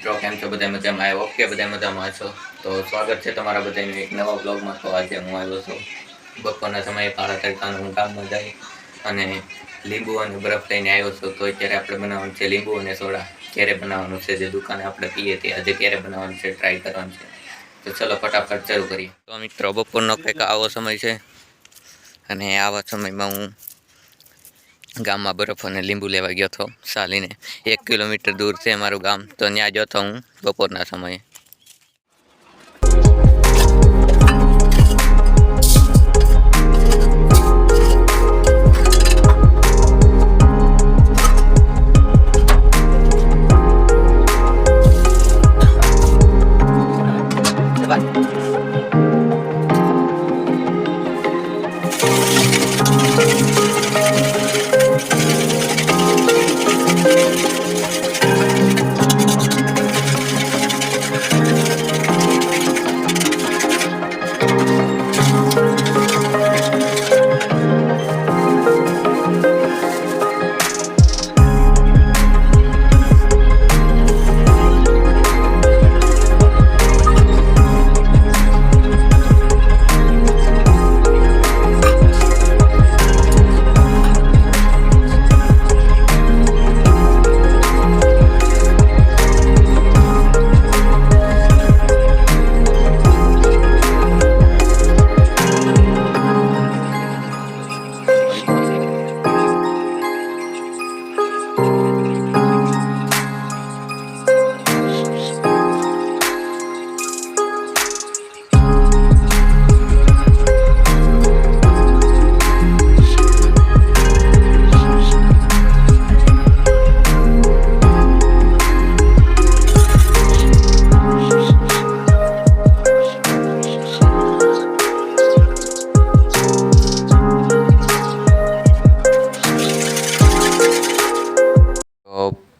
મિત્રો કેમ છો? બધા મજામાં? ઓકે, બધા મજામાં છો? તો સ્વાગત છે તમારા બધાનું એક નવા બ્લોગમાં. તો આજે હું આવ્યો છું બપોરના સમયે 5:30 હું ગામમાં જઈ અને લીંબુ અને બરફ લઈને આવ્યો છું. તો અત્યારે આપણે બનાવવાનું છે લીંબુ અને સોડા. ક્યારે બનાવવાનું છે, જે દુકાને આપણે પીએ તે આજે ક્યારે બનાવવાનું છે, ટ્રાય કરવાનું છે. તો ચલો ફટાફટ શરૂ કરીએ. તો મિત્રો બપોરનો કંઈક આવો સમય છે અને આવા સમયમાં હું ગામમાં બરફ અને લીંબુ લેવા ગયો હતો ચાલીને. 1 કિલોમીટર દૂર છે મારું ગામ, તો ત્યાં ગયો હતો હું બપોરના સમયે.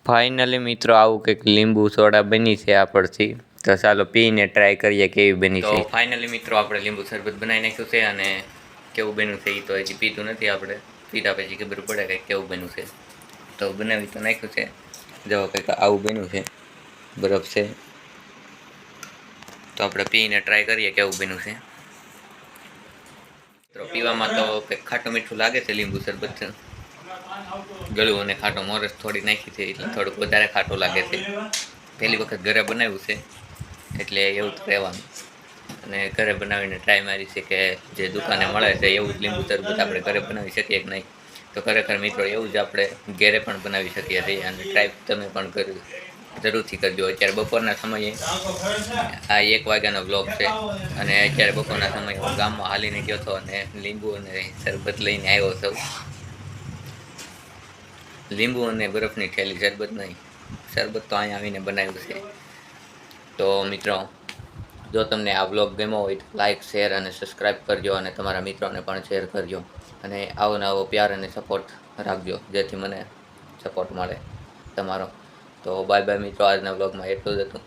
ફાઇનલી મિત્રો આવું કંઈક લીંબુ સોડા બની છે આપણથી. તો ચાલો પીને ટ્રાય કરીએ કેવી બની છે. તો ફાઇનલી મિત્રો આપણે લીંબુ શરબત બનાવી નાખ્યું છે અને કેવું બન્યું છે એ તો હજી પીતું નથી આપણે. પીતા પછી ખબર પડે કંઈક કેવું બન્યું છે. તો બનાવી તો નાખ્યું છે, જો કંઈક આવું બન્યું છે, બરફ છે. તો આપણે પીને ટ્રાય કરીએ કેવું બન્યું છે. તો પીવામાં તો કંઈક ખાટું મીઠું લાગે છે લીંબુ શરબત. ગળ્યું અને ખાટો મોરસ થોડી નાખી છે એટલે થોડુંક વધારે ખાટું લાગે છે. પહેલી વખત ઘરે બનાવ્યું છે એટલે એવું જ રહેવાનું. અને ઘરે બનાવીને ટ્રાય મારી છે કે જે દુકાને મળે છે એવું જ લીંબુ શરબત આપણે ઘરે બનાવી શકીએ કે નહીં. તો ખરેખર મિત્રો એવું જ આપણે ઘરે પણ બનાવી શકીએ છીએ અને ટ્રાય તમે પણ જરૂરથી કરજો. અત્યારે બપોરના સમયે આ 1 વાગ્યાનો બ્લોગ છે અને અત્યારે બપોરના સમયે હું ગામમાં હાલીને ગયો હતો અને લીંબુ અને શરબત લઈને આવ્યો છું. લીંબુ અને બરફની થેલી, શરબત નહીં. શરબત તો અહીંયા આવીને બનાવ્યું છે. તો મિત્રો જો તમને આ વ્લોગ ગમ્યો હોય તો લાઇક, શેર અને સબસ્ક્રાઈબ કરજો અને તમારા મિત્રોને પણ શેર કરજો. અને આવો નવો પ્યાર અને સપોર્ટ રાખજો જેથી મને સપોર્ટ મળે તમારો. તો બાય બાય મિત્રો, આજના વ્લોગમાં એટલું જ હતું.